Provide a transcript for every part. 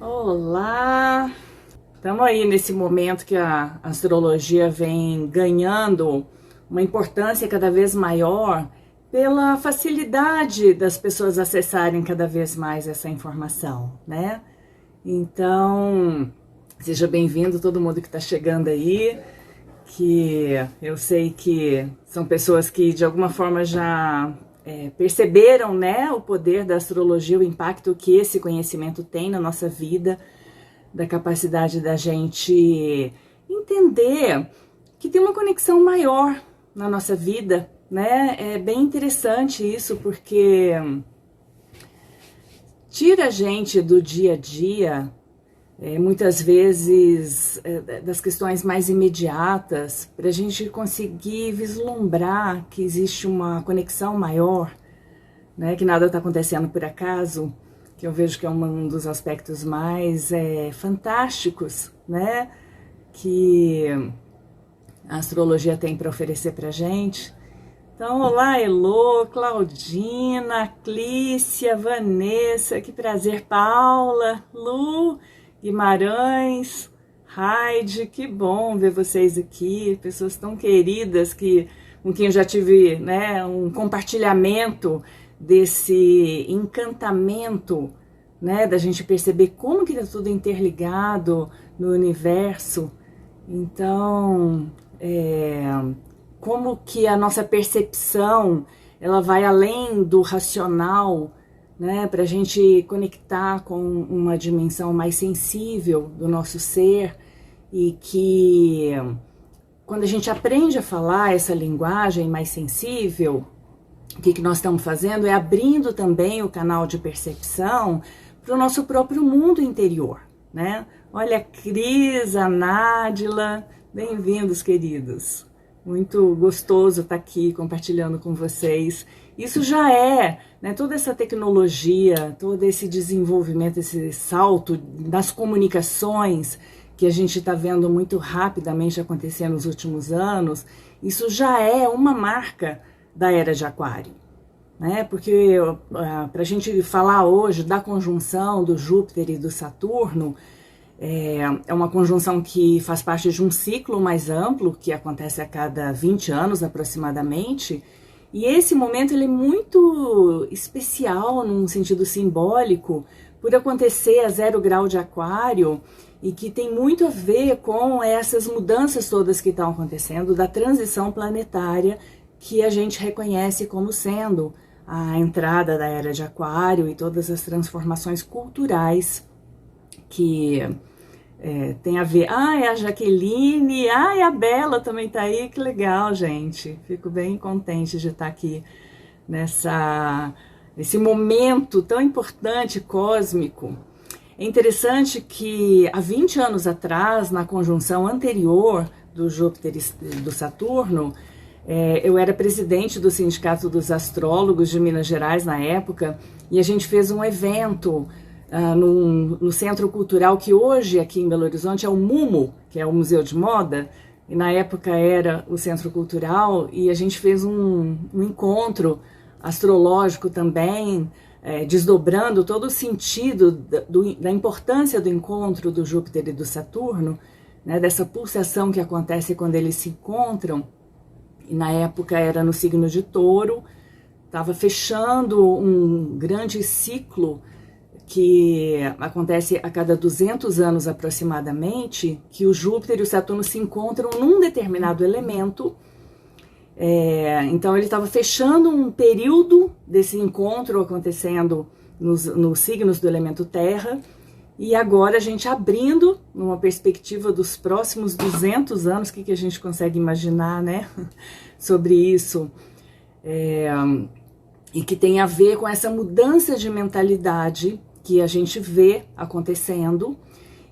Olá! Estamos aí nesse momento que a astrologia vem ganhando uma importância cada vez maior pela facilidade das pessoas acessarem cada vez mais essa informação, né? Então, seja bem-vindo todo mundo que está chegando aí, que eu sei que são pessoas que de alguma forma já perceberam, né, o poder da astrologia, o impacto que esse conhecimento tem na nossa vida, da capacidade da gente entender que tem uma conexão maior na nossa vida, né? É bem interessante isso, porque tira a gente do dia a dia, muitas vezes das questões mais imediatas, para a gente conseguir vislumbrar que existe uma conexão maior, né? Que nada está acontecendo por acaso, que eu vejo que é um dos aspectos mais fantásticos, né? Que a astrologia tem para oferecer para gente. Então, olá, Elô, Claudina, Clícia, Vanessa, que prazer, Paula, Lu, Guimarães, Heide, que bom ver vocês aqui, pessoas tão queridas com quem eu já tive, né, um compartilhamento desse encantamento, né, da gente perceber como que está tudo interligado no universo. Então, como que a nossa percepção ela vai além do racional, né, para a gente conectar com uma dimensão mais sensível do nosso ser, e que quando a gente aprende a falar essa linguagem mais sensível, o que nós estamos fazendo é abrindo também o canal de percepção para o nosso próprio mundo interior, né? Olha a Cris, a Nádila, bem-vindos, queridos. Muito gostoso estar aqui compartilhando com vocês. Isso já é, né, toda essa tecnologia, todo esse desenvolvimento, esse salto das comunicações que a gente está vendo muito rapidamente acontecer nos últimos anos, isso já é uma marca da Era de Aquário, né? Porque para a gente falar hoje da conjunção do Júpiter e do Saturno, é uma conjunção que faz parte de um ciclo mais amplo, que acontece a cada 20 anos aproximadamente, e esse momento ele é muito especial num sentido simbólico, por acontecer a 0 grau de Aquário, e que tem muito a ver com essas mudanças todas que estão acontecendo, da transição planetária, que a gente reconhece como sendo a entrada da Era de Aquário e todas as transformações culturais que tem a ver. É a Jaqueline, a Bela também tá aí, que legal, gente. Fico bem contente de estar aqui nesse momento tão importante, cósmico. É interessante que há 20 anos atrás, na conjunção anterior do Júpiter e do Saturno, eu era presidente do Sindicato dos Astrólogos de Minas Gerais na época, e a gente fez um evento no Centro Cultural, que hoje aqui em Belo Horizonte é o MUMO, que é o Museu de Moda, e na época era o Centro Cultural, e a gente fez um encontro astrológico também, desdobrando todo o sentido da importância do encontro do Júpiter e do Saturno, né, dessa pulsação que acontece quando eles se encontram. E na época era no signo de Touro, estava fechando um grande ciclo que acontece a cada 200 anos aproximadamente, que o Júpiter e o Saturno se encontram num determinado elemento. Então ele estava fechando um período desse encontro acontecendo nos signos do elemento Terra, e agora a gente abrindo numa perspectiva dos próximos 200 anos, o que a gente consegue imaginar, né, sobre isso, e que tem a ver com essa mudança de mentalidade que a gente vê acontecendo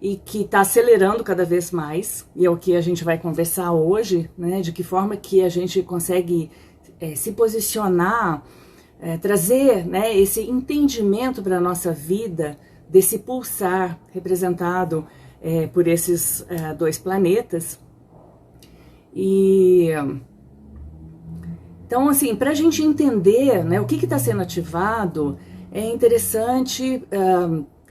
e que está acelerando cada vez mais, e é o que a gente vai conversar hoje, né, de que forma que a gente consegue se posicionar, trazer, né, esse entendimento para a nossa vida, desse pulsar representado por esses dois planetas. E então, assim, para a gente entender, né, o que está sendo ativado, é interessante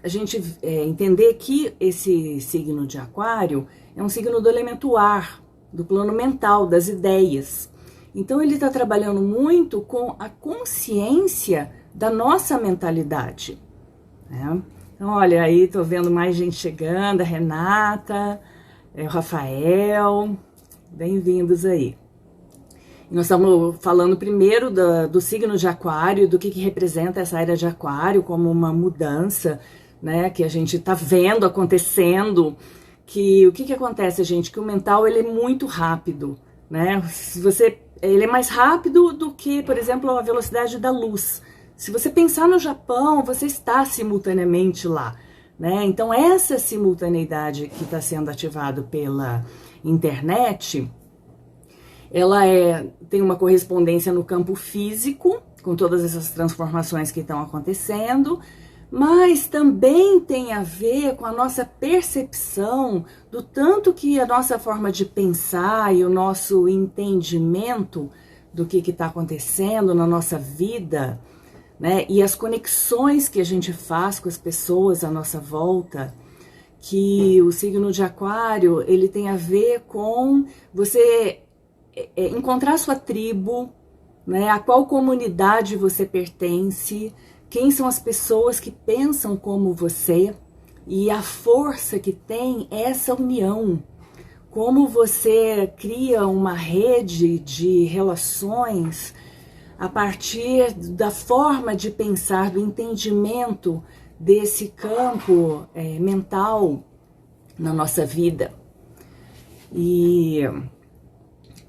a gente entender que esse signo de Aquário é um signo do elemento ar, do plano mental, das ideias. Então ele está trabalhando muito com a consciência da nossa mentalidade, né? Então, olha, aí tô vendo mais gente chegando, a Renata, o Rafael, bem-vindos aí. Nós estamos falando primeiro do signo de Aquário, do que representa essa era de Aquário como uma mudança, né, que a gente está vendo acontecendo. Que o que acontece, gente? Que o mental ele é muito rápido, né? Ele é mais rápido do que, por exemplo, a velocidade da luz. Se você pensar no Japão, você está simultaneamente lá, né? Então essa simultaneidade que está sendo ativada pela internet, ela tem uma correspondência no campo físico, com todas essas transformações que estão acontecendo, mas também tem a ver com a nossa percepção do tanto que a nossa forma de pensar e o nosso entendimento do que está acontecendo na nossa vida, né, e as conexões que a gente faz com as pessoas à nossa volta, que o signo de Aquário, ele tem a ver com você encontrar sua tribo, né, a qual comunidade você pertence, quem são as pessoas que pensam como você e a força que tem essa união. Como você cria uma rede de relações a partir da forma de pensar, do entendimento desse campo mental na nossa vida. E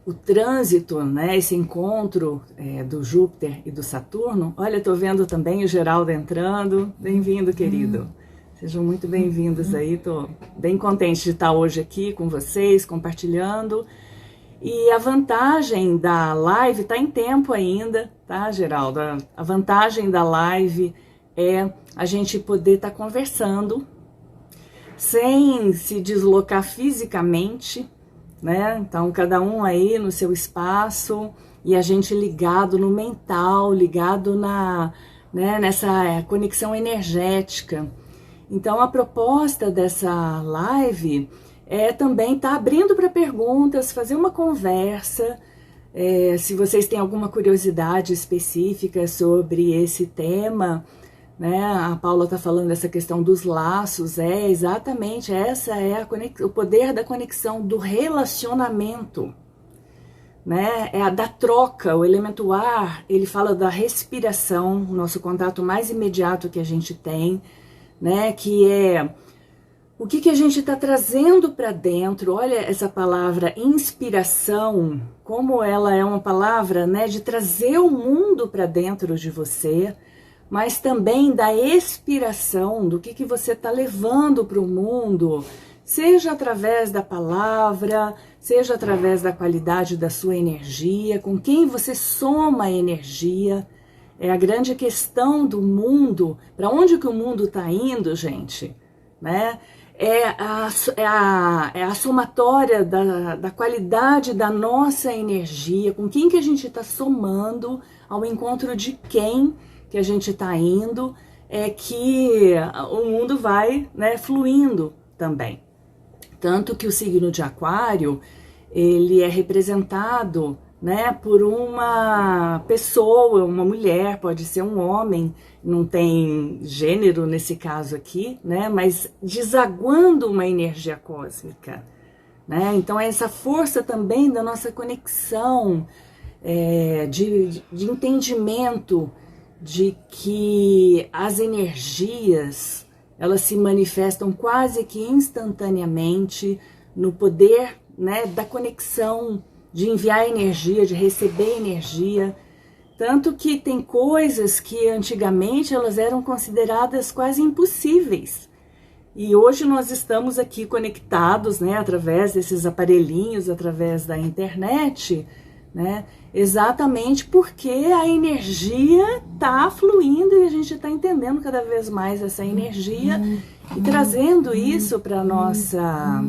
o trânsito, né, esse encontro do Júpiter e do Saturno, olha, tô vendo também o Geraldo entrando, bem-vindo, querido. Sejam muito bem-vindos aí, tô bem contente de estar hoje aqui com vocês, compartilhando. E a vantagem da live, tá em tempo ainda, tá, Geraldo? A vantagem da live é a gente poder estar conversando sem se deslocar fisicamente, né? Então, cada um aí no seu espaço e a gente ligado no mental, ligado nessa conexão energética. Então, a proposta dessa live também estar abrindo para perguntas, fazer uma conversa. Se vocês têm alguma curiosidade específica sobre esse tema, né? A Paula está falando dessa questão dos laços, exatamente, essa é o poder da conexão, do relacionamento, né? É a da troca. O elemento ar, ele fala da respiração, o nosso contato mais imediato que a gente tem, né? Que é o que a gente está trazendo para dentro. Olha essa palavra inspiração, como ela é uma palavra, né, de trazer o mundo para dentro de você, mas também da expiração, do que você está levando para o mundo, seja através da palavra, seja através da qualidade da sua energia, com quem você soma a energia. É a grande questão do mundo, para onde que o mundo está indo, gente, né? É a somatória da qualidade da nossa energia, com quem que a gente está somando, ao encontro de quem que a gente está indo, que o mundo vai, né, fluindo também. Tanto que o signo de Aquário, ele é representado, né, por uma pessoa, uma mulher, pode ser um homem, não tem gênero nesse caso aqui, né, mas desaguando uma energia cósmica, né? Então é essa força também da nossa conexão, de entendimento de que as energias, elas se manifestam quase que instantaneamente no poder, né, da conexão, de enviar energia, de receber energia. Tanto que tem coisas que antigamente elas eram consideradas quase impossíveis. E hoje nós estamos aqui conectados, né, através desses aparelhinhos, através da internet, né, exatamente porque a energia está fluindo e a gente está entendendo cada vez mais essa energia e trazendo isso para a nossa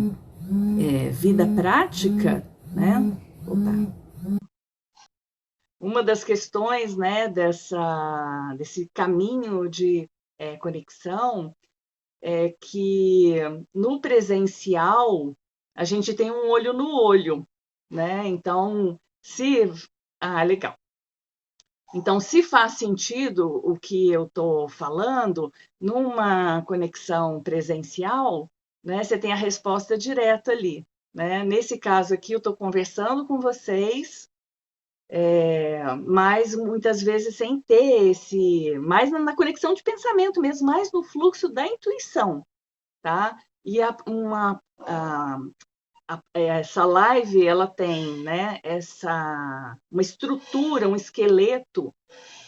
vida prática, né? Opa. Uma das questões, né, desse caminho de conexão é que no presencial a gente tem um olho no olho, né? Então, se... Ah, legal. Então, se faz sentido o que eu estou falando, numa conexão presencial, né, você tem a resposta direta ali. Né? Nesse caso aqui, eu estou conversando com vocês, mas muitas vezes sem ter mais na conexão de pensamento mesmo, mais no fluxo da intuição, tá? E essa live, ela tem, né, uma estrutura, um esqueleto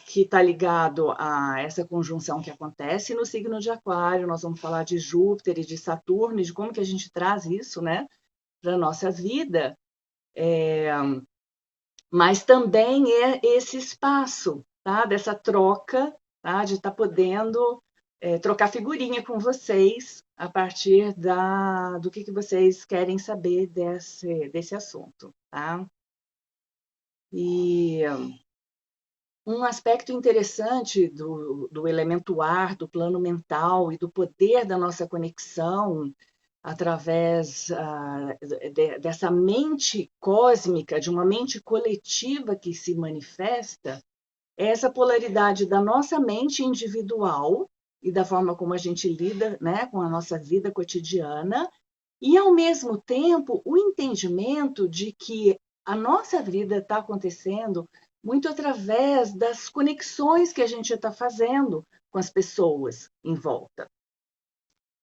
que está ligado a essa conjunção que acontece no signo de Aquário. Nós vamos falar de Júpiter e de Saturno, e de como que a gente traz isso, né, para a nossa vida. Mas também é esse espaço, tá, dessa troca, tá, de estar podendo trocar figurinha com vocês a partir do que vocês querem saber desse assunto, tá? E um aspecto interessante do elemento ar, do plano mental e do poder da nossa conexão através dessa mente cósmica, de uma mente coletiva que se manifesta, é essa polaridade da nossa mente individual e da forma como a gente lida, né, com a nossa vida cotidiana, e, ao mesmo tempo, o entendimento de que a nossa vida está acontecendo muito através das conexões que a gente está fazendo com as pessoas em volta.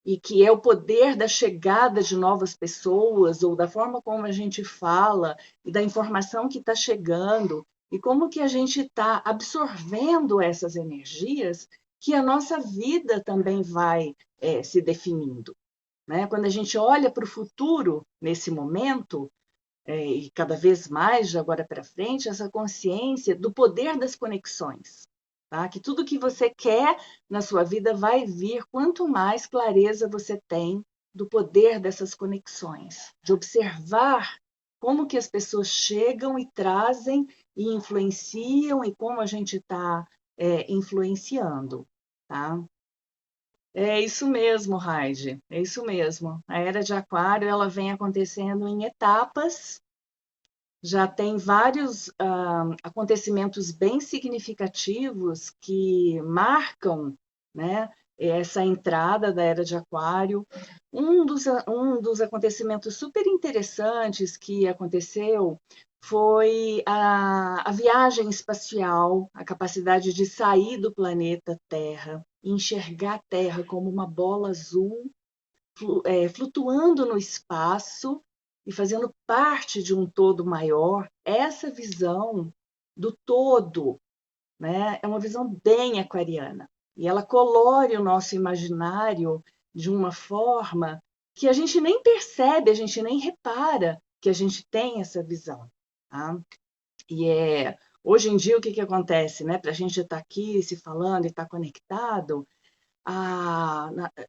E que é o poder da chegada de novas pessoas, ou da forma como a gente fala, e da informação que está chegando, e como que a gente está absorvendo essas energias, que a nossa vida também vai se definindo. Né? Quando a gente olha para o futuro, nesse momento, e cada vez mais, de agora para frente, essa consciência do poder das conexões. Tá? Que tudo que você quer na sua vida vai vir quanto mais clareza você tem do poder dessas conexões, de observar como que as pessoas chegam e trazem e influenciam e como a gente está influenciando. Tá? É isso mesmo, Raide, é isso mesmo. A era de Aquário, ela vem acontecendo em etapas, já tem vários acontecimentos bem significativos que marcam, né, essa entrada da era de Aquário. Um dos acontecimentos super interessantes que aconteceu foi a viagem espacial, a capacidade de sair do planeta Terra, enxergar a Terra como uma bola azul flutuando no espaço e fazendo parte de um todo maior. Essa visão do todo, né, é uma visão bem aquariana. E ela colore o nosso imaginário de uma forma que a gente nem percebe, a gente nem repara que a gente tem essa visão. Tá? E hoje em dia, o que acontece? Né? Para a gente estar aqui se falando e estar conectado,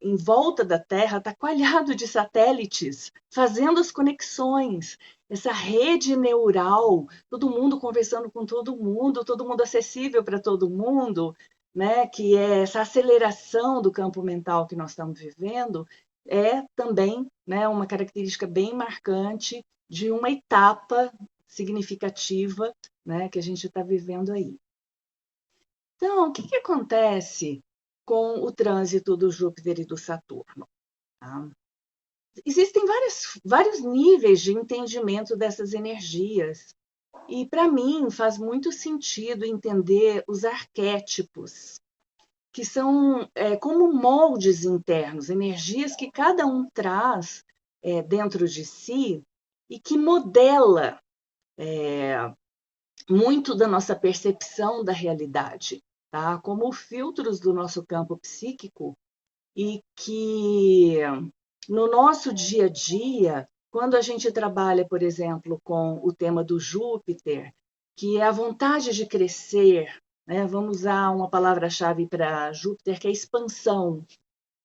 em volta da Terra está coalhado de satélites, fazendo as conexões, essa rede neural, todo mundo conversando com todo mundo acessível para todo mundo, né? Que é essa aceleração do campo mental que nós estamos vivendo, é também, né, uma característica bem marcante de uma etapa significativa, né, que a gente está vivendo aí. Então, o que acontece com o trânsito do Júpiter e do Saturno? Tá? Existem vários níveis de entendimento dessas energias. E, para mim, faz muito sentido entender os arquétipos, que são como moldes internos, energias que cada um traz dentro de si e que modela muito da nossa percepção da realidade, tá? Como filtros do nosso campo psíquico e que no nosso dia a dia, quando a gente trabalha, por exemplo, com o tema do Júpiter, que é a vontade de crescer, né? Vamos usar uma palavra-chave para Júpiter, que é expansão.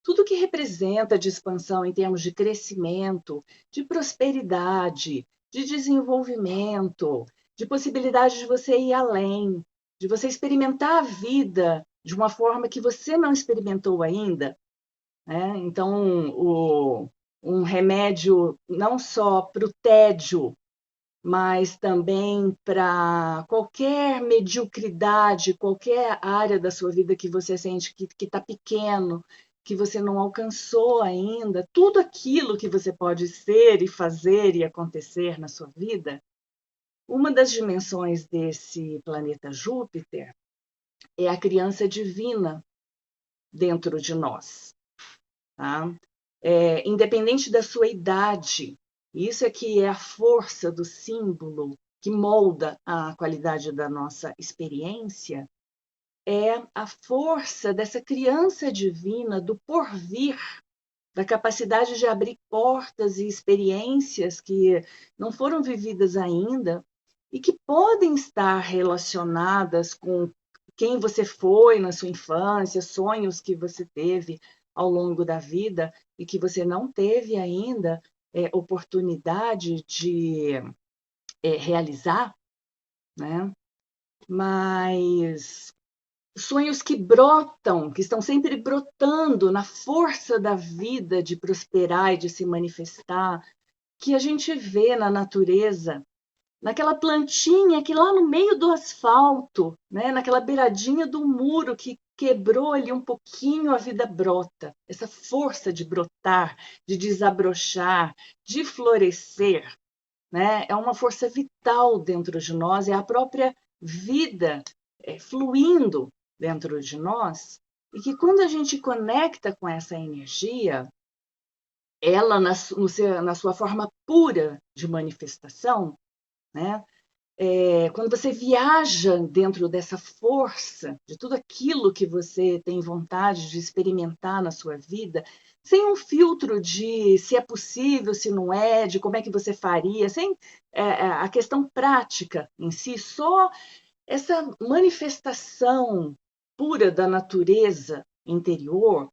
Tudo que representa de expansão em termos de crescimento, de prosperidade, de desenvolvimento, de possibilidade de você ir além, de você experimentar a vida de uma forma que você não experimentou ainda, né? Então, um remédio não só para o tédio, mas também para qualquer mediocridade, qualquer área da sua vida que você sente que está pequeno, que você não alcançou ainda, tudo aquilo que você pode ser e fazer e acontecer na sua vida. Uma das dimensões desse planeta Júpiter é a criança divina dentro de nós, tá? Independente da sua idade, isso é que é a força do símbolo que molda a qualidade da nossa experiência, é a força dessa criança divina do porvir, da capacidade de abrir portas e experiências que não foram vividas ainda e que podem estar relacionadas com quem você foi na sua infância, sonhos que você teve ao longo da vida e que você não teve ainda oportunidade de realizar, né? Mas sonhos que brotam, que estão sempre brotando na força da vida de prosperar e de se manifestar, que a gente vê na natureza, naquela plantinha que lá no meio do asfalto, né, naquela beiradinha do muro que quebrou ali um pouquinho, a vida brota. Essa força de brotar, de desabrochar, de florescer, né, é uma força vital dentro de nós, é a própria vida fluindo dentro de nós, e que quando a gente conecta com essa energia, ela na sua forma pura de manifestação, né? Quando você viaja dentro dessa força, de tudo aquilo que você tem vontade de experimentar na sua vida, sem um filtro de se é possível, se não é, de como é que você faria, sem a questão prática em si, só essa manifestação pura da natureza interior,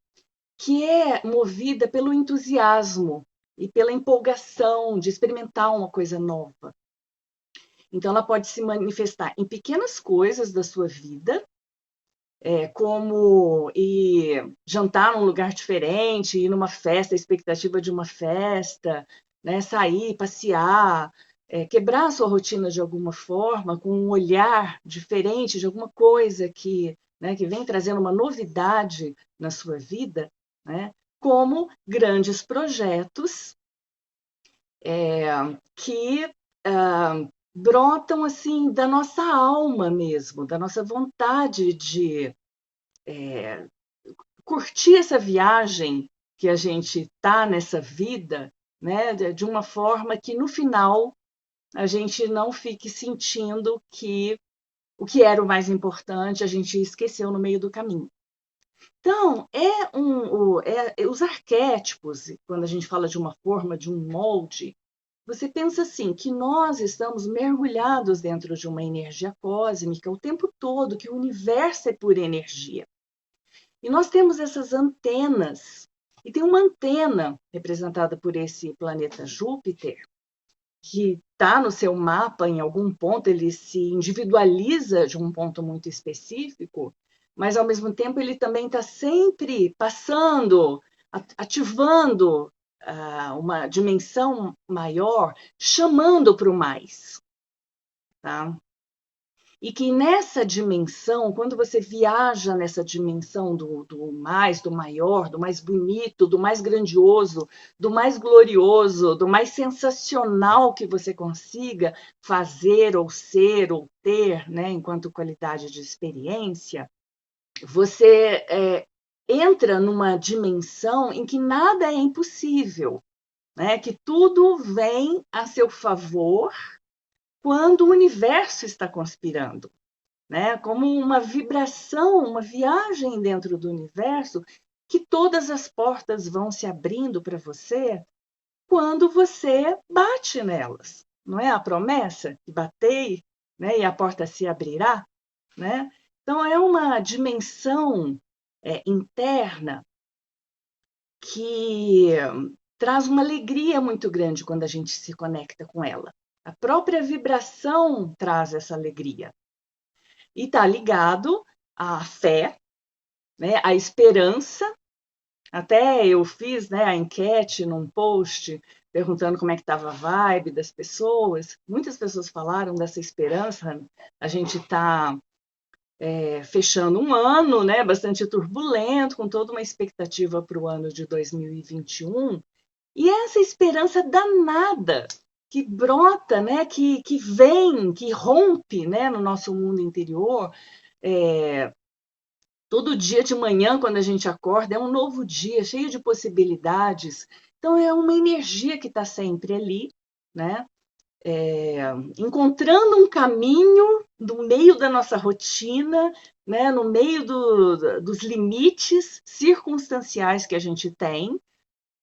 que é movida pelo entusiasmo e pela empolgação de experimentar uma coisa nova. Então, ela pode se manifestar em pequenas coisas da sua vida, como ir jantar num lugar diferente, ir numa festa, a expectativa de uma festa, né, sair, passear, quebrar a sua rotina de alguma forma, com um olhar diferente de alguma coisa né, que vem trazendo uma novidade na sua vida, né, como grandes projetos que brotam assim da nossa alma mesmo, da nossa vontade de curtir essa viagem que a gente está nessa vida, né, de uma forma que no final a gente não fique sentindo que o que era o mais importante a gente esqueceu no meio do caminho. Então, os arquétipos, quando a gente fala de uma forma, de um molde, você pensa assim, que nós estamos mergulhados dentro de uma energia cósmica o tempo todo, que o universo é pura energia. E nós temos essas antenas, e tem uma antena representada por esse planeta Júpiter, que está no seu mapa em algum ponto, ele se individualiza de um ponto muito específico, mas ao mesmo tempo ele também está sempre passando, ativando uma dimensão maior, chamando para o mais. Tá? E que nessa dimensão, quando você viaja nessa dimensão do mais, do maior, do mais bonito, do mais grandioso, do mais glorioso, do mais sensacional que você consiga fazer ou ser ou ter, né, enquanto qualidade de experiência, você entra numa dimensão em que nada é impossível, né, que tudo vem a seu favor quando o universo está conspirando, né? Como uma vibração, uma viagem dentro do universo, que todas as portas vão se abrindo para você quando você bate nelas. Não é a promessa que batei, né, e a porta se abrirá, né? Então é uma dimensão interna que traz uma alegria muito grande quando a gente se conecta com ela. A própria vibração traz essa alegria. E está ligado à fé, né, à esperança Até eu fiz, né, a enquete num post perguntando como é que estava a vibe das pessoas. Muitas pessoas falaram dessa esperança. A gente está fechando um ano, né, bastante turbulento, com toda uma expectativa para o ano de 2021. E essa esperança danada que brota, né, que vem, que rompe, né, no nosso mundo interior. É, Todo dia de manhã, quando a gente acorda, é um novo dia, cheio de possibilidades. Então, é uma energia que está sempre ali, né? Encontrando um caminho no meio da nossa rotina, né? No meio dos limites circunstanciais que a gente tem,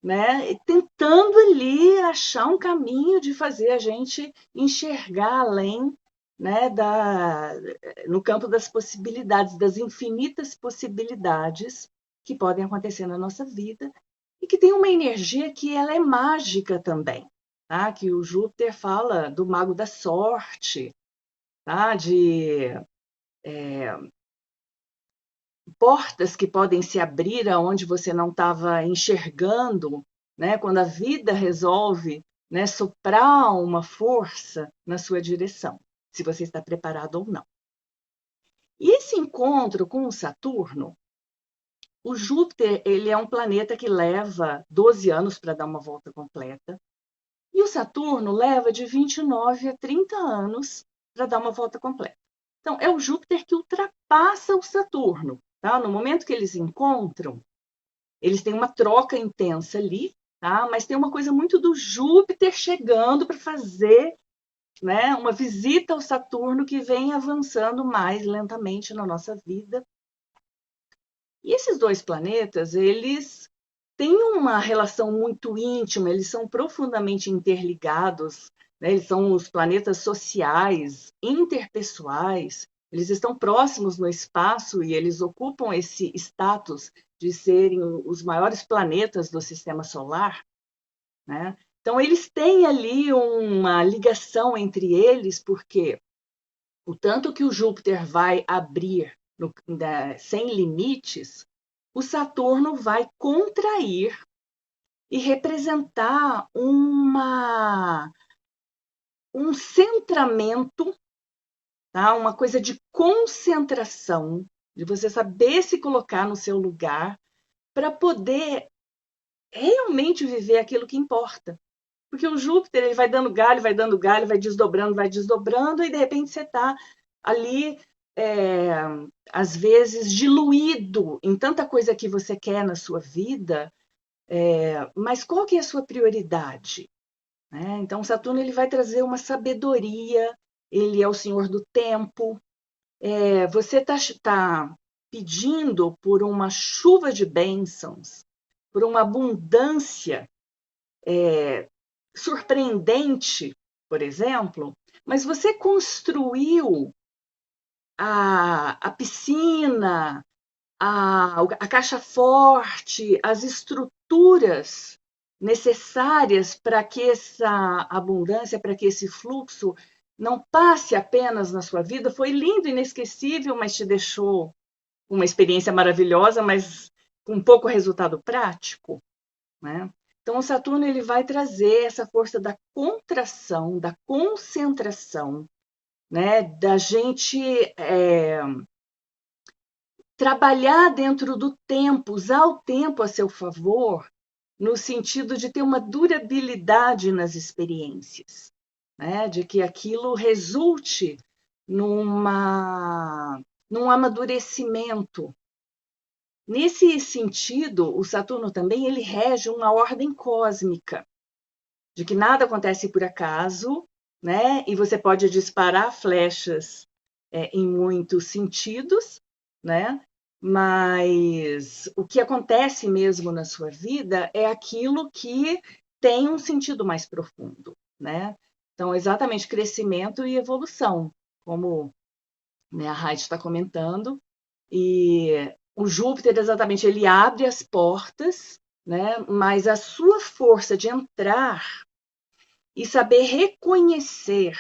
né? E tentando ali achar um caminho de fazer a gente enxergar além, né, no campo das possibilidades, das infinitas possibilidades que podem acontecer na nossa vida e que tem uma energia que ela é mágica também, tá? Que o Júpiter fala do mago da sorte, tá? De portas que podem se abrir aonde você não estava enxergando, né? Quando a vida resolve, né, soprar uma força na sua direção, se você está preparado ou não. E esse encontro com o Saturno, o Júpiter, ele é um planeta que leva 12 anos para dar uma volta completa, e o Saturno leva de 29 a 30 anos para dar uma volta completa. Então, é o Júpiter que ultrapassa o Saturno. Tá? No momento que eles encontram, eles têm uma troca intensa ali, tá? Mas tem uma coisa muito do Júpiter chegando para fazer, né, uma visita ao Saturno que vem avançando mais lentamente na nossa vida. E esses dois planetas, eles têm uma relação muito íntima, eles são profundamente interligados, né? Eles são os planetas sociais, interpessoais, eles estão próximos no espaço e eles ocupam esse status de serem os maiores planetas do sistema solar, né? Então, eles têm ali uma ligação entre eles, porque o tanto que o Júpiter vai abrir sem limites, o Saturno vai contrair e representar um centramento, tá? Uma coisa de concentração, de você saber se colocar no seu lugar para poder realmente viver aquilo que importa. Porque o Júpiter ele vai dando galho, vai desdobrando, e de repente você está ali, é, às vezes, diluído em tanta coisa que você quer na sua vida, mas qual que é a sua prioridade? Né? Então, Saturno ele vai trazer uma sabedoria, ele é o senhor do tempo. Você está pedindo por uma chuva de bênçãos, por uma abundância surpreendente, por exemplo, mas você construiu a piscina, a caixa forte, as estruturas necessárias para que essa abundância, para que esse fluxo não passe apenas na sua vida. Foi lindo, inesquecível, mas te deixou uma experiência maravilhosa, mas com pouco resultado prático, né? Então, o Saturno ele vai trazer essa força da contração, da concentração, né? Da gente trabalhar dentro do tempo, usar o tempo a seu favor, no sentido de ter uma durabilidade nas experiências, né? De que aquilo resulte num amadurecimento. Nesse sentido, o Saturno também ele rege uma ordem cósmica, de que nada acontece por acaso, né? E você pode disparar flechas em muitos sentidos, né? Mas o que acontece mesmo na sua vida é aquilo que tem um sentido mais profundo, né? Então, exatamente crescimento e evolução, como, né, a Heidi está comentando, e o Júpiter, exatamente, ele abre as portas, né? Mas a sua força de entrar e saber reconhecer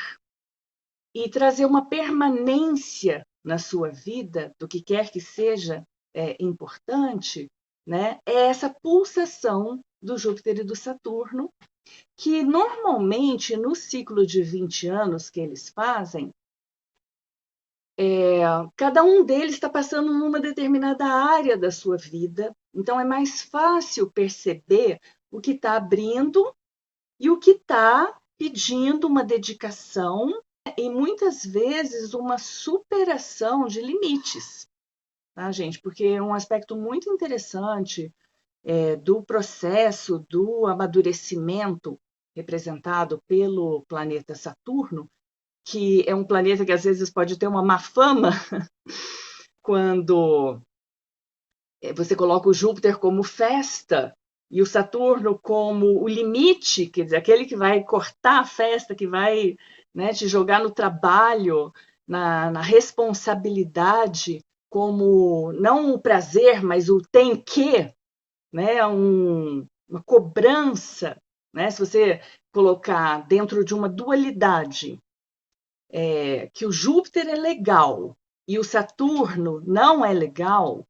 e trazer uma permanência na sua vida, do que quer que seja importante, né? É essa pulsação do Júpiter e do Saturno, que normalmente no ciclo de 20 anos que eles fazem, cada um deles está passando numa determinada área da sua vida, então é mais fácil perceber o que está abrindo e o que está pedindo uma dedicação e muitas vezes uma superação de limites, tá, gente? Porque é um aspecto muito interessante do processo do amadurecimento representado pelo planeta Saturno, que é um planeta que às vezes pode ter uma má fama quando você coloca o Júpiter como festa e o Saturno como o limite, quer dizer, aquele que vai cortar a festa, que vai, né, te jogar no trabalho, na responsabilidade, como não o prazer, mas o tem que, né, uma cobrança, né? Se você colocar dentro de uma dualidade, que o Júpiter é legal e o Saturno não é legal,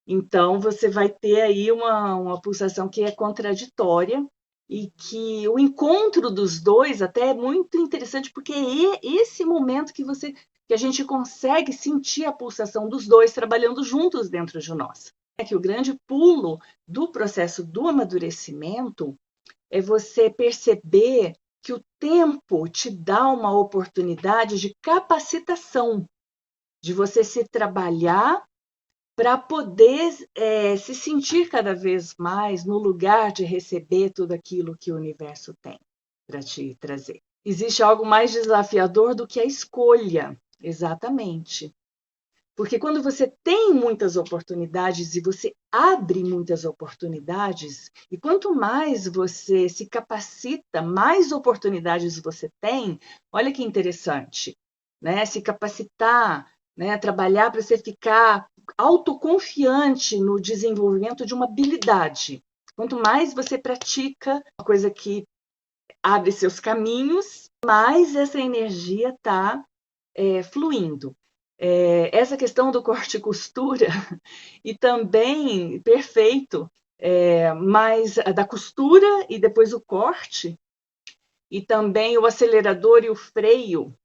então você vai ter aí uma pulsação que é contraditória e que o encontro dos dois até é muito interessante, porque é esse momento que a gente consegue sentir a pulsação dos dois trabalhando juntos dentro de nós. É que o grande pulo do processo do amadurecimento é você perceber que o tempo te dá uma oportunidade de capacitação, de você se trabalhar para poder se sentir cada vez mais no lugar de receber tudo aquilo que o universo tem para te trazer. Existe algo mais desafiador do que a escolha, exatamente. Porque quando você tem muitas oportunidades e você abre muitas oportunidades, e quanto mais você se capacita, mais oportunidades você tem. Olha que interessante, né? Se capacitar, né? Trabalhar para você ficar autoconfiante no desenvolvimento de uma habilidade. Quanto mais você pratica uma coisa que abre seus caminhos, mais essa energia está fluindo. Essa questão do corte e costura, e também, perfeito, mas da costura e depois o corte, e também o acelerador e o freio,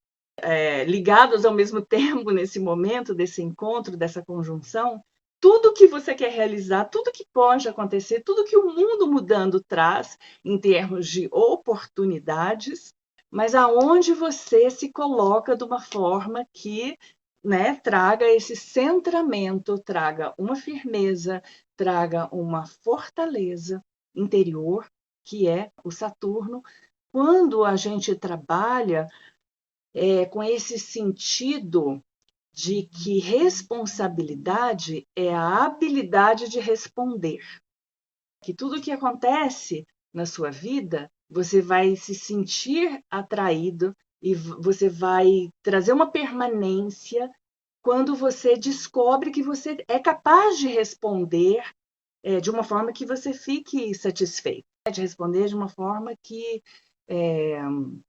ligados ao mesmo tempo nesse momento, desse encontro, dessa conjunção, tudo que você quer realizar, tudo que pode acontecer, tudo que o mundo mudando traz em termos de oportunidades, mas aonde você se coloca de uma forma que, né, traga esse centramento, traga uma firmeza, traga uma fortaleza interior, que é o Saturno. Quando a gente trabalha com esse sentido de que responsabilidade é a habilidade de responder. Que tudo que acontece na sua vida, você vai se sentir atraído e você vai trazer uma permanência quando você descobre que você é capaz de responder de uma forma que você fique satisfeito, de responder de uma forma que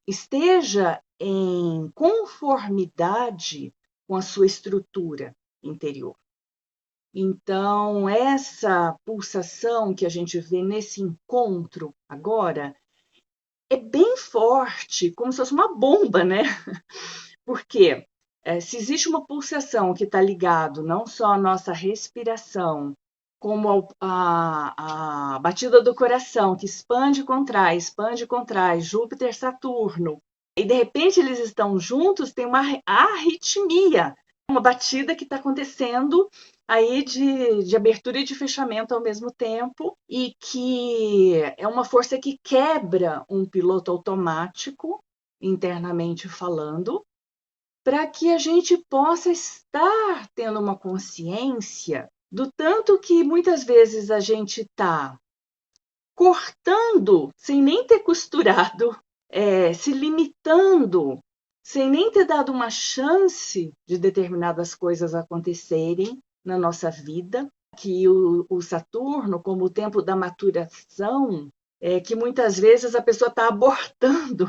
esteja em conformidade com a sua estrutura interior. Então, essa pulsação que a gente vê nesse encontro agora é bem forte, como se fosse uma bomba, né? Porque se existe uma pulsação que está ligado não só à nossa respiração, como a batida do coração, que expande e contrai, Júpiter, Saturno, e de repente eles estão juntos, tem uma arritmia, uma batida que está acontecendo aí de abertura e de fechamento ao mesmo tempo, e que é uma força que quebra um piloto automático, internamente falando, para que a gente possa estar tendo uma consciência do tanto que muitas vezes a gente está cortando sem nem ter costurado, se limitando, sem nem ter dado uma chance de determinadas coisas acontecerem na nossa vida, que o Saturno, como o tempo da maturação, que muitas vezes a pessoa está abortando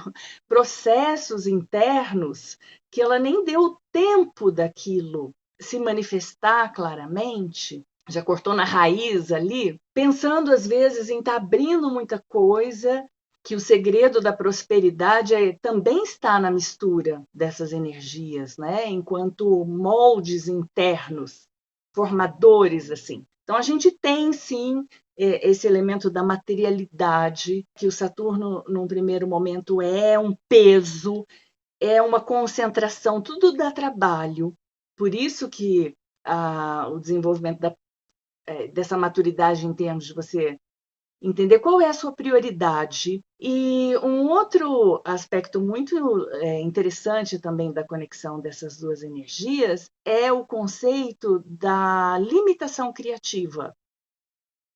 processos internos que ela nem deu tempo daquilo se manifestar claramente, já cortou na raiz ali, pensando às vezes em estar abrindo muita coisa, que o segredo da prosperidade também está na mistura dessas energias, né? Enquanto moldes internos, formadores, assim. Então a gente tem sim esse elemento da materialidade, que o Saturno, num primeiro momento, é um peso, é uma concentração, tudo dá trabalho. Por isso que o desenvolvimento dessa maturidade em termos de você entender qual é a sua prioridade. E um outro aspecto muito interessante também da conexão dessas duas energias é o conceito da limitação criativa.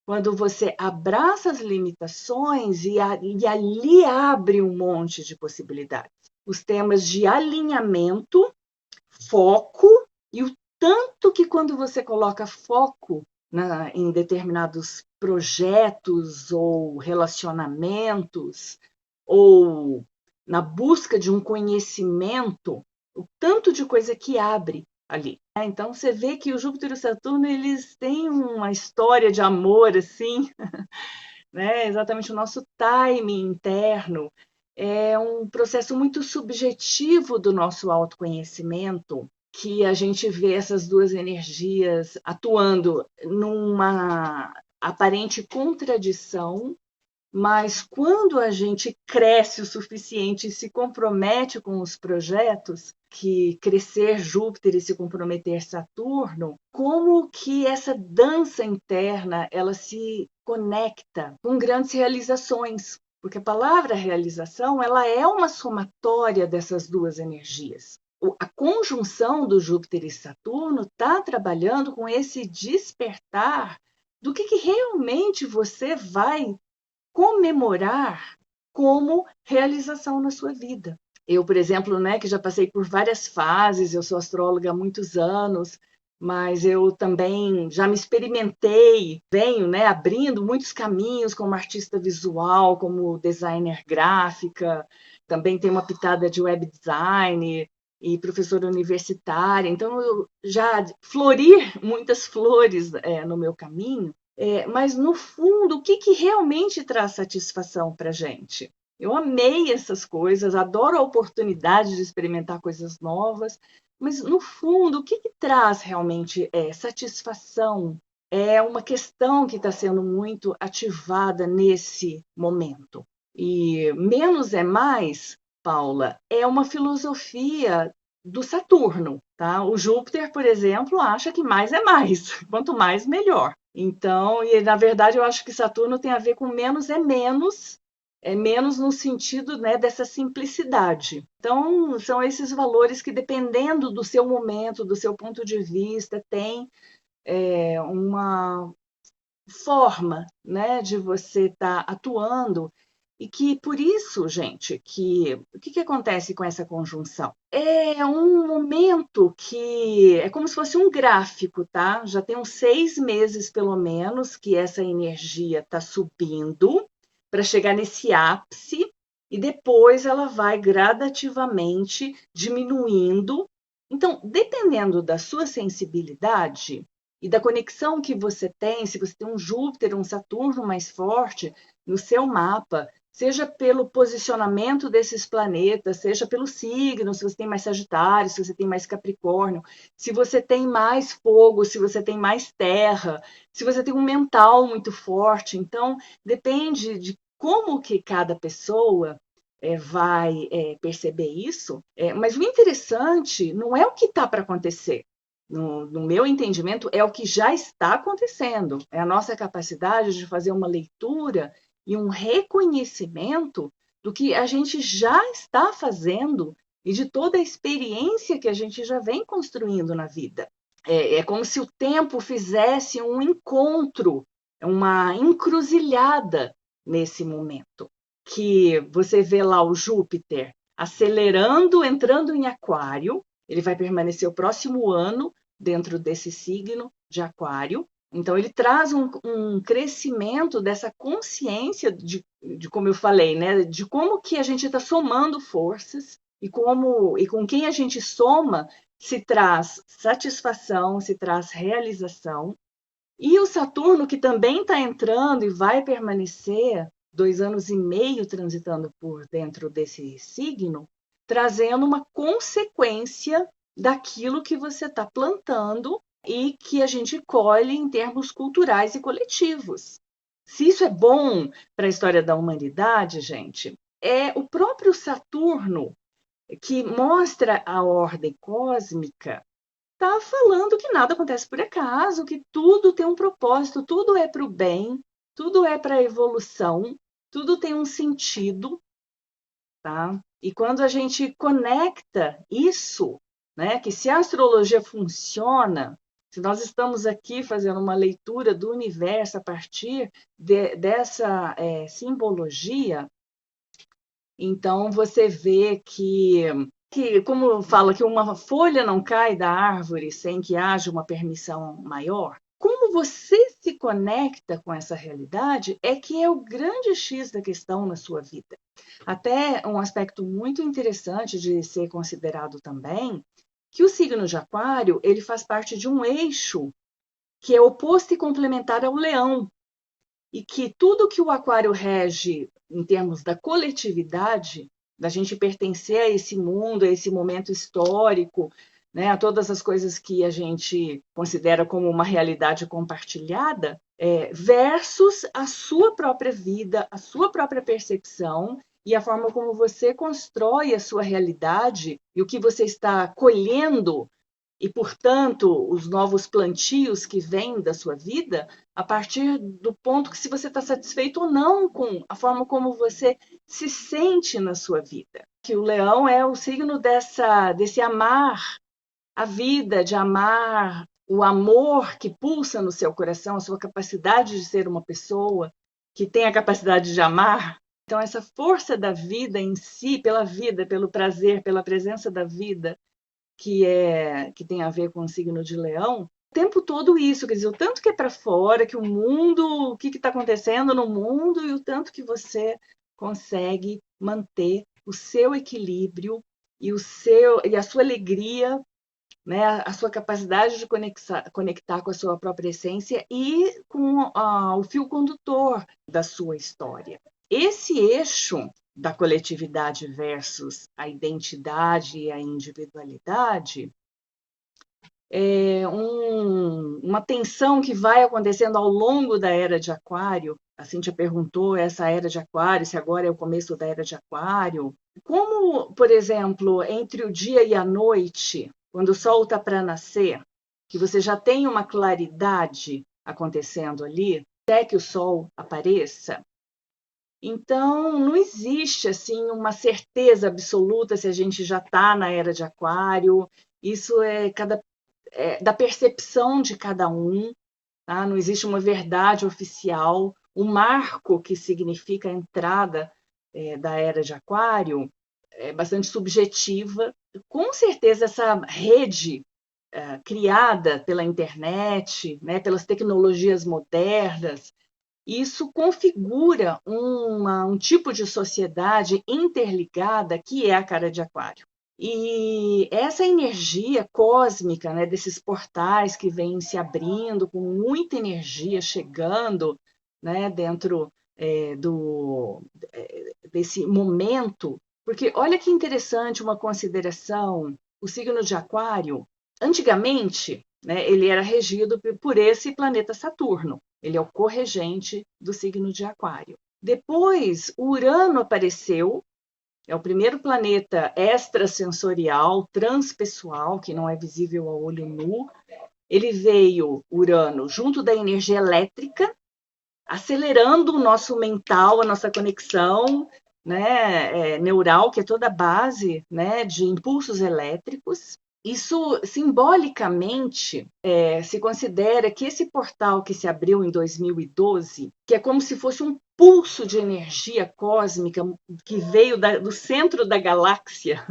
Quando você abraça as limitações e ali abre um monte de possibilidades. Os temas de alinhamento, foco e o tanto que quando você coloca foco em determinados projetos ou relacionamentos ou na busca de um conhecimento, o tanto de coisa que abre ali. Então você vê que o Júpiter e o Saturno eles têm uma história de amor assim, né? Exatamente o nosso timing interno é um processo muito subjetivo do nosso autoconhecimento, que a gente vê essas duas energias atuando numa aparente contradição, mas quando a gente cresce o suficiente e se compromete com os projetos, que crescer Júpiter e se comprometer Saturno, como que essa dança interna ela se conecta com grandes realizações, porque a palavra realização ela é uma somatória dessas duas energias. A conjunção do Júpiter e Saturno está trabalhando com esse despertar do que realmente você vai comemorar como realização na sua vida. Eu, por exemplo, né, que já passei por várias fases, eu sou astróloga há muitos anos, mas eu também já me experimentei, venho né, abrindo muitos caminhos como artista visual, como designer gráfica, também tenho uma pitada de web design e professora universitária, então eu já flori muitas flores no meu caminho, mas, no fundo, o que realmente traz satisfação para a gente? Eu amei essas coisas, adoro a oportunidade de experimentar coisas novas, mas, no fundo, o que traz realmente satisfação? É uma questão que está sendo muito ativada nesse momento. E menos é mais, Paula, é uma filosofia do Saturno, tá? O Júpiter, por exemplo, acha que mais é mais, quanto mais, melhor. Então, e na verdade eu acho que Saturno tem a ver com menos é menos no sentido né, dessa simplicidade. Então, são esses valores que, dependendo do seu momento, do seu ponto de vista, tem uma forma né, de você estar atuando e que, por isso, gente, o que acontece com essa conjunção? É um momento que é como se fosse um gráfico, tá? Já tem uns 6 meses, pelo menos, que essa energia está subindo para chegar nesse ápice e depois ela vai gradativamente diminuindo. Então, dependendo da sua sensibilidade e da conexão que você tem, se você tem um Júpiter, um Saturno mais forte no seu mapa, seja pelo posicionamento desses planetas, seja pelo signo, se você tem mais Sagitário, se você tem mais Capricórnio, se você tem mais fogo, se você tem mais terra, se você tem um mental muito forte. Então, depende de como que cada pessoa vai perceber isso. Mas o interessante não é o que está para acontecer. No meu entendimento, é o que já está acontecendo. É a nossa capacidade de fazer uma leitura e um reconhecimento do que a gente já está fazendo e de toda a experiência que a gente já vem construindo na vida. É como se o tempo fizesse um encontro, uma encruzilhada nesse momento, que você vê lá o Júpiter acelerando, entrando em Aquário, ele vai permanecer o próximo ano dentro desse signo de Aquário. Então, ele traz um crescimento dessa consciência de como eu falei, né? De como que a gente está somando forças e com quem a gente soma se traz satisfação, se traz realização. E o Saturno, que também está entrando e vai permanecer 2 anos e meio transitando por dentro desse signo, trazendo uma consequência daquilo que você está plantando e que a gente colhe em termos culturais e coletivos. Se isso é bom para a história da humanidade, gente, é o próprio Saturno que mostra a ordem cósmica, está falando que nada acontece por acaso, que tudo tem um propósito, tudo é para o bem, tudo é para a evolução, tudo tem um sentido, tá? E quando a gente conecta isso, né, que se a astrologia funciona, se nós estamos aqui fazendo uma leitura do universo a partir dessa simbologia, então você vê que, como fala que uma folha não cai da árvore sem que haja uma permissão maior, como você se conecta com essa realidade é que é o grande X da questão na sua vida. Até um aspecto muito interessante de ser considerado também, que o signo de Aquário, ele faz parte de um eixo que é oposto e complementar ao Leão, e que tudo que o Aquário rege em termos da coletividade, da gente pertencer a esse mundo, a esse momento histórico, né, a todas as coisas que a gente considera como uma realidade compartilhada, versus a sua própria vida, a sua própria percepção e a forma como você constrói a sua realidade e o que você está colhendo e, portanto, os novos plantios que vêm da sua vida, a partir do ponto que se você está satisfeito ou não com a forma como você se sente na sua vida. Que o leão é o signo desse amar a vida, de amar o amor que pulsa no seu coração, a sua capacidade de ser uma pessoa que tem a capacidade de amar. Então, essa força da vida em si, pela vida, pelo prazer, pela presença da vida, que tem a ver com o signo de Leão, o tempo todo isso, quer dizer, o tanto que é para fora, que o mundo, o que está acontecendo no mundo e o tanto que você consegue manter o seu equilíbrio e a sua alegria, né, a sua capacidade de conectar com a sua própria essência e com o fio condutor da sua história. Esse eixo da coletividade versus a identidade e a individualidade é uma tensão que vai acontecendo ao longo da era de Aquário. A Cíntia perguntou essa era de Aquário, se agora é o começo da era de Aquário. Como, por exemplo, entre o dia e a noite, quando o sol está para nascer, que você já tem uma claridade acontecendo ali, até que o sol apareça. Então, não existe assim uma certeza absoluta se a gente já está na era de Aquário. Isso da percepção de cada um, tá? Não existe uma verdade oficial. O marco que significa a entrada da era de Aquário é bastante subjetiva. Com certeza, essa rede criada pela internet, né, pelas tecnologias modernas, isso configura um tipo de sociedade interligada que é a cara de Aquário. E essa energia cósmica, né, desses portais que vêm se abrindo, com muita energia chegando, né, dentro desse momento, porque olha que interessante uma consideração, o signo de Aquário, antigamente, né, ele era regido por esse planeta Saturno, ele é o corregente do signo de Aquário. Depois, o Urano apareceu, é o primeiro planeta extrasensorial, transpessoal, que não é visível ao olho nu. Ele veio, Urano, junto da energia elétrica, acelerando o nosso mental, a nossa conexão, né, neural, que é toda a base, né, de impulsos elétricos. Isso, simbolicamente, se considera que esse portal que se abriu em 2012, que é como se fosse um pulso de energia cósmica que veio do centro da galáxia,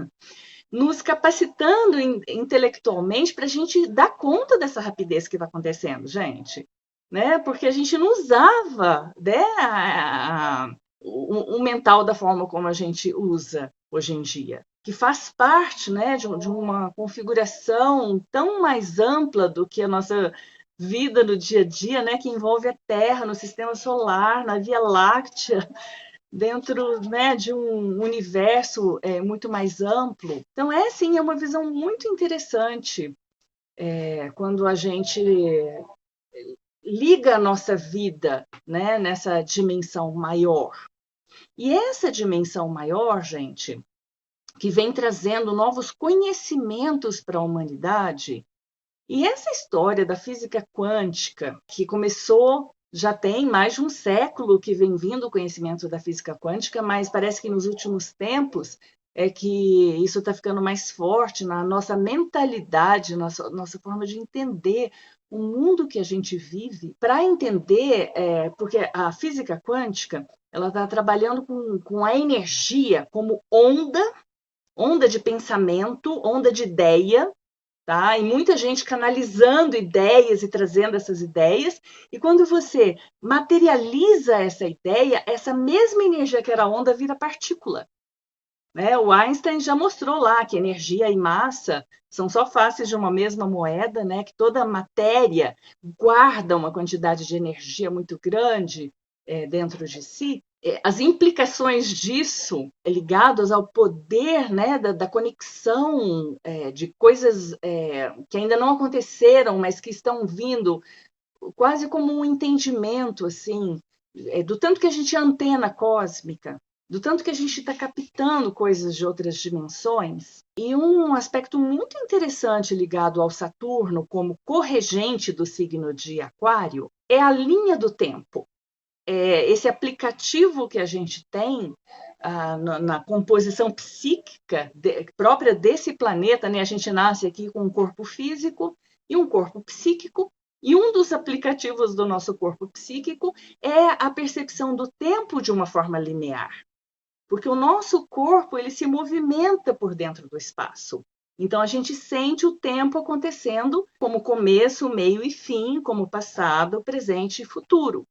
nos capacitando intelectualmente para a gente dar conta dessa rapidez que está acontecendo, gente. Né? Porque a gente não usava, né, o mental da forma como a gente usa hoje em dia, que faz parte, né, de uma configuração tão mais ampla do que a nossa vida no dia a dia, né, que envolve a Terra, no sistema solar, na Via Láctea, dentro, né, de um universo muito mais amplo. Então, sim, é uma visão muito interessante quando a gente liga a nossa vida, né, nessa dimensão maior. E essa dimensão maior, gente, que vem trazendo novos conhecimentos para a humanidade, e essa história da física quântica, que começou, já tem mais de um século que vem vindo o conhecimento da física quântica, mas parece que nos últimos tempos é que isso está ficando mais forte na nossa mentalidade, nossa forma de entender o mundo que a gente vive. Para entender, porque a física quântica ela está trabalhando com a energia como onda de pensamento, onda de ideia, tá? E muita gente canalizando ideias e trazendo essas ideias. E quando você materializa essa ideia, essa mesma energia que era onda vira partícula. Né? O Einstein já mostrou lá que energia e massa são só faces de uma mesma moeda, né? Que toda matéria guarda uma quantidade de energia muito grande dentro de si. As implicações disso ligadas ao poder, né, da conexão de coisas que ainda não aconteceram, mas que estão vindo, quase como um entendimento assim, do tanto que a gente é antena cósmica, do tanto que a gente está captando coisas de outras dimensões. E um aspecto muito interessante ligado ao Saturno como corregente do signo de Aquário é a linha do tempo. Esse aplicativo que a gente tem na composição psíquica própria desse planeta, né? A gente nasce aqui com um corpo físico e um corpo psíquico, e um dos aplicativos do nosso corpo psíquico é a percepção do tempo de uma forma linear, porque o nosso corpo ele se movimenta por dentro do espaço. Então a gente sente o tempo acontecendo como começo, meio e fim, como passado, presente e futuro.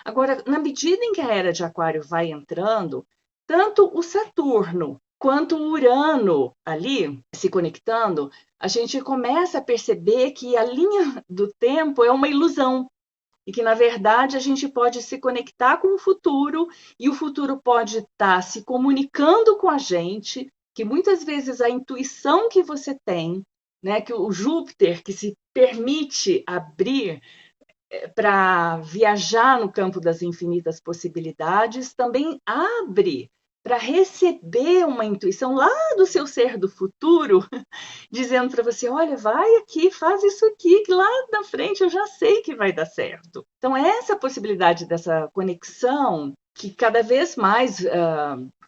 Agora, na medida em que a era de Aquário vai entrando, tanto o Saturno quanto o Urano ali se conectando, a gente começa a perceber que a linha do tempo é uma ilusão e que, na verdade, a gente pode se conectar com o futuro e o futuro pode estar se comunicando com a gente, que muitas vezes a intuição que você tem, né, que o Júpiter que se permite abrir para viajar no campo das infinitas possibilidades, também abre para receber uma intuição lá do seu ser do futuro, dizendo para você, olha, vai aqui, faz isso aqui, que lá na frente eu já sei que vai dar certo. Então, essa possibilidade dessa conexão, que cada vez mais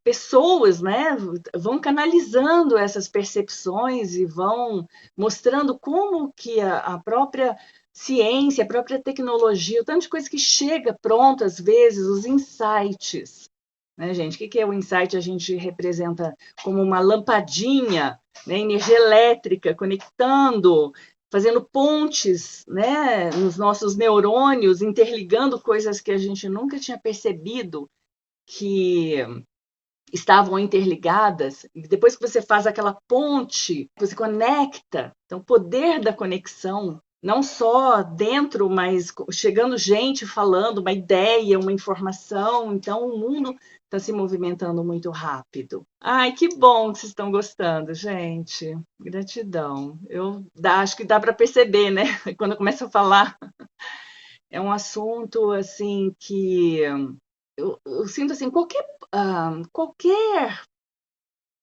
pessoas, né, vão canalizando essas percepções e vão mostrando como que a própria ciência, a própria tecnologia, o tanto de coisa que chega pronto, às vezes, os insights. Né, gente? O que é o insight? A gente representa como uma lampadinha, né, energia elétrica, conectando, fazendo pontes, né, nos nossos neurônios, interligando coisas que a gente nunca tinha percebido que estavam interligadas. E depois que você faz aquela ponte, você conecta. Então, o poder da conexão não só dentro, mas chegando gente falando uma ideia, uma informação. Então, o mundo está se movimentando muito rápido. Ai, que bom que vocês estão gostando, gente. Gratidão. Acho que dá para perceber, né? Quando eu começo a falar, é um assunto assim que eu sinto assim, qualquer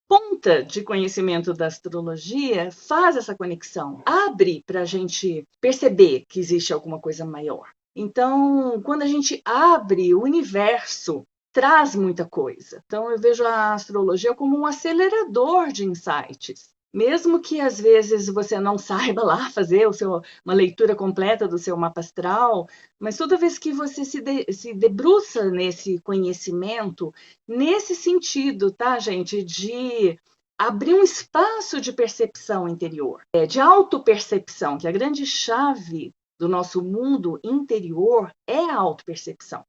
ponta de conhecimento da astrologia faz essa conexão, abre para a gente perceber que existe alguma coisa maior. Então, quando a gente abre, o universo traz muita coisa. Então, eu vejo a astrologia como um acelerador de insights. Mesmo que às vezes você não saiba lá fazer uma leitura completa do seu mapa astral, mas toda vez que você se debruça nesse conhecimento, nesse sentido, tá, gente, de abrir um espaço de percepção interior, de autopercepção, que a grande chave do nosso mundo interior é a autopercepção.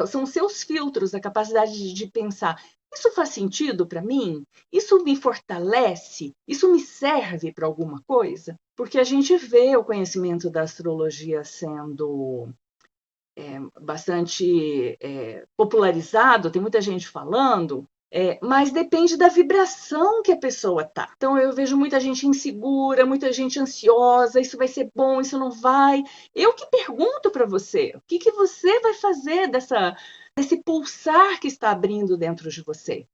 São seus filtros, a capacidade de pensar, Isso faz sentido para mim? Isso me fortalece? Isso me serve para alguma coisa? Porque a gente vê o conhecimento da astrologia sendo bastante popularizado, tem muita gente falando, mas depende da vibração que a pessoa tá. Então eu vejo muita gente insegura, muita gente ansiosa, isso vai ser bom, isso não vai. Eu que pergunto para você, o que você vai fazer desse pulsar que está abrindo dentro de você?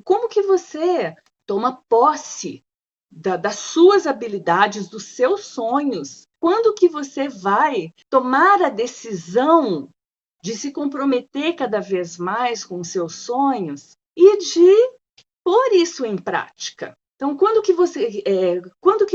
Como que você toma posse das suas habilidades, dos seus sonhos? Quando que você vai tomar a decisão de se comprometer cada vez mais com os seus sonhos e de pôr isso em prática? Então, quando que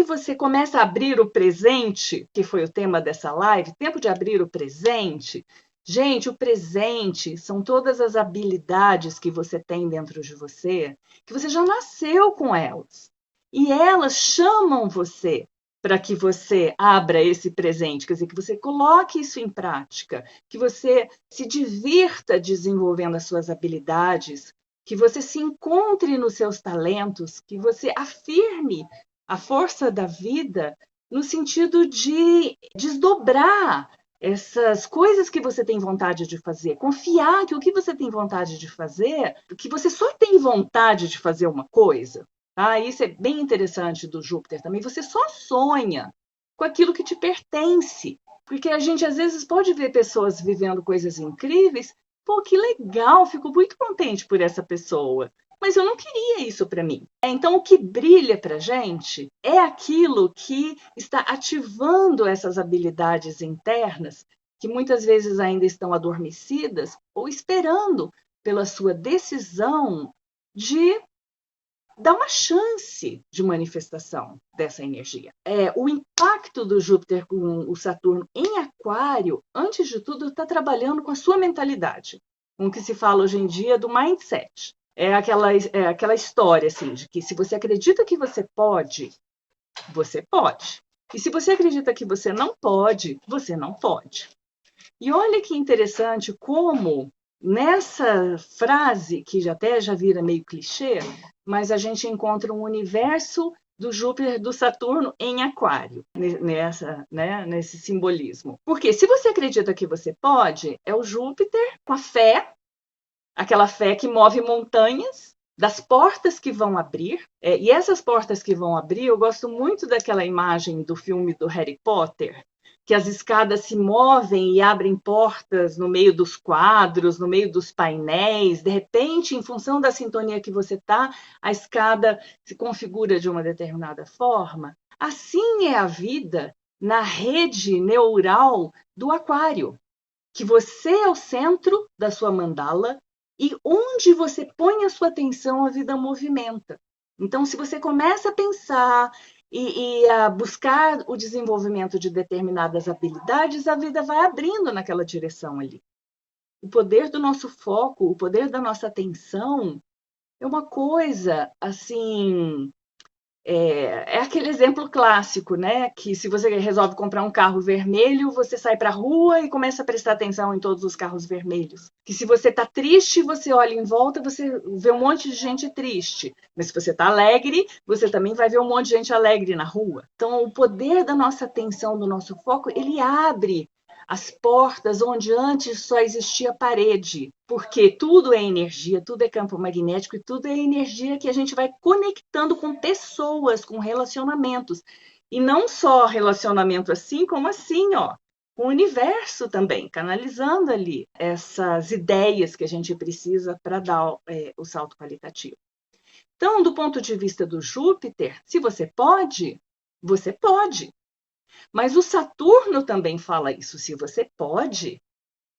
você começa a abrir o presente, que foi o tema dessa live, tempo de abrir o presente? Gente, o presente são todas as habilidades que você tem dentro de você, que você já nasceu com elas. E elas chamam você para que você abra esse presente, quer dizer, que você coloque isso em prática, que você se divirta desenvolvendo as suas habilidades, que você se encontre nos seus talentos, que você afirme a força da vida no sentido de desdobrar essas coisas que você tem vontade de fazer, confiar que o que você tem vontade de fazer, que você só tem vontade de fazer uma coisa, tá? Isso é bem interessante do Júpiter também, você só sonha com aquilo que te pertence, porque a gente às vezes pode ver pessoas vivendo coisas incríveis. Pô, que legal, fico muito contente por essa pessoa. Mas eu não queria isso para mim. Então, o que brilha para a gente é aquilo que está ativando essas habilidades internas, que muitas vezes ainda estão adormecidas ou esperando pela sua decisão de dar uma chance de manifestação dessa energia. O impacto do Júpiter com o Saturno em Aquário, antes de tudo, está trabalhando com a sua mentalidade, com o que se fala hoje em dia do mindset. É aquela história assim, de que se você acredita que você pode, você pode. E se você acredita que você não pode. E olha que interessante como nessa frase, que já vira meio clichê, mas a gente encontra um universo do Júpiter, do Saturno em Aquário, nesse simbolismo. Porque se você acredita que você pode, é o Júpiter com a fé, aquela fé que move montanhas, das portas que vão abrir. E essas portas que vão abrir, eu gosto muito daquela imagem do filme do Harry Potter, que as escadas se movem e abrem portas no meio dos quadros, no meio dos painéis. De repente, em função da sintonia que você está, a escada se configura de uma determinada forma. Assim é a vida na rede neural do Aquário, que você é o centro da sua mandala e onde você põe a sua atenção, a vida movimenta. Então, se você começa a pensar e a buscar o desenvolvimento de determinadas habilidades, a vida vai abrindo naquela direção ali. O poder do nosso foco, o poder da nossa atenção é uma coisa, assim, é aquele exemplo clássico, né? Que se você resolve comprar um carro vermelho, você sai para a rua e começa a prestar atenção em todos os carros vermelhos. Que se você está triste, você olha em volta, você vê um monte de gente triste. Mas se você está alegre, você também vai ver um monte de gente alegre na rua. Então, o poder da nossa atenção, do nosso foco, ele abre as portas onde antes só existia parede, porque tudo é energia, tudo é campo magnético e tudo é energia que a gente vai conectando com pessoas, com relacionamentos. E não só relacionamento assim, como assim, ó, com o universo também, canalizando ali essas ideias que a gente precisa para dar o salto qualitativo. Então, do ponto de vista do Júpiter, se você pode, você pode. Mas o Saturno também fala isso. Se você pode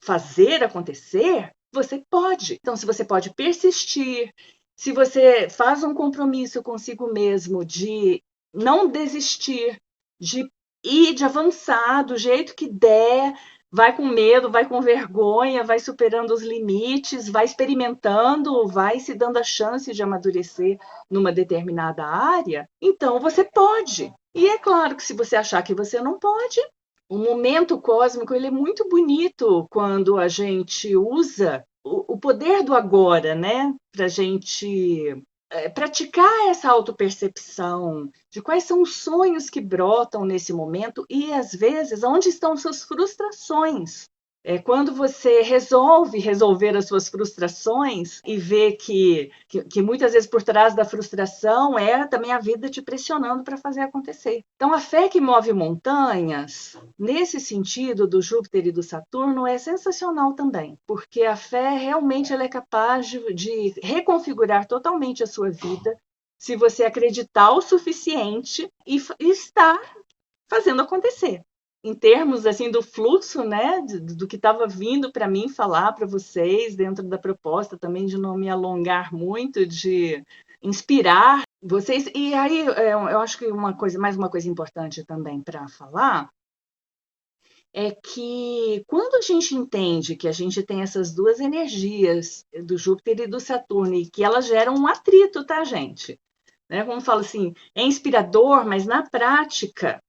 fazer acontecer, você pode. Então, se você pode persistir, se você faz um compromisso consigo mesmo de não desistir, de ir, de avançar do jeito que der, vai com medo, vai com vergonha, vai superando os limites, vai experimentando, vai se dando a chance de amadurecer numa determinada área, então você pode. E é claro que se você achar que você não pode, o momento cósmico ele é muito bonito quando a gente usa o poder do agora, né? Para a gente praticar essa autopercepção de quais são os sonhos que brotam nesse momento e, às vezes, onde estão suas frustrações. É quando você resolve resolver as suas frustrações e vê que muitas vezes por trás da frustração é também a vida te pressionando para fazer acontecer. Então, a fé que move montanhas, nesse sentido do Júpiter e do Saturno, é sensacional também, porque a fé realmente ela é capaz de reconfigurar totalmente a sua vida se você acreditar o suficiente e estar fazendo acontecer. Em termos assim do fluxo, né, do que estava vindo para mim falar para vocês dentro da proposta, também de não me alongar muito, de inspirar vocês. E aí eu acho que mais uma coisa importante também para falar é que quando a gente entende que a gente tem essas duas energias do Júpiter e do Saturno e que elas geram um atrito, tá, gente? Né? Como falo assim, é inspirador, mas na prática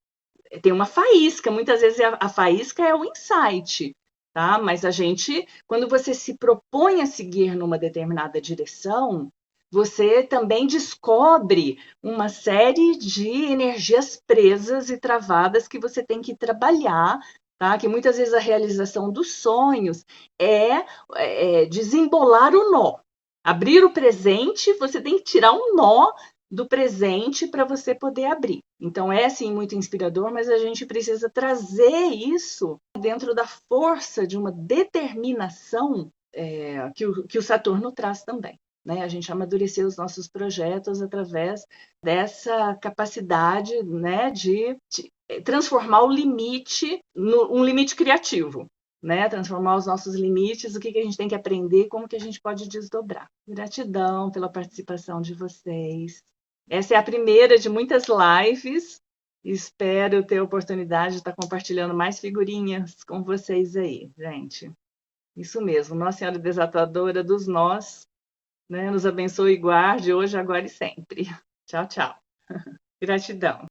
tem uma faísca, muitas vezes a faísca é o insight, tá? Mas a gente, quando você se propõe a seguir numa determinada direção, você também descobre uma série de energias presas e travadas que você tem que trabalhar, tá? Que muitas vezes a realização dos sonhos é desembolar o nó. Abrir o presente, você tem que tirar um nó do presente para você poder abrir. Então é sim muito inspirador, mas a gente precisa trazer isso dentro da força de uma determinação que o Saturno traz também. Né? A gente amadurecer os nossos projetos através dessa capacidade, né, de transformar o limite num limite criativo. Né, transformar os nossos limites, o que a gente tem que aprender, como que a gente pode desdobrar. Gratidão pela participação de vocês. Essa é a primeira de muitas lives. Espero ter a oportunidade de estar compartilhando mais figurinhas com vocês aí, gente. Isso mesmo, Nossa Senhora Desatadora dos Nós, né, nos abençoe e guarde hoje, agora e sempre. Tchau, tchau. Gratidão.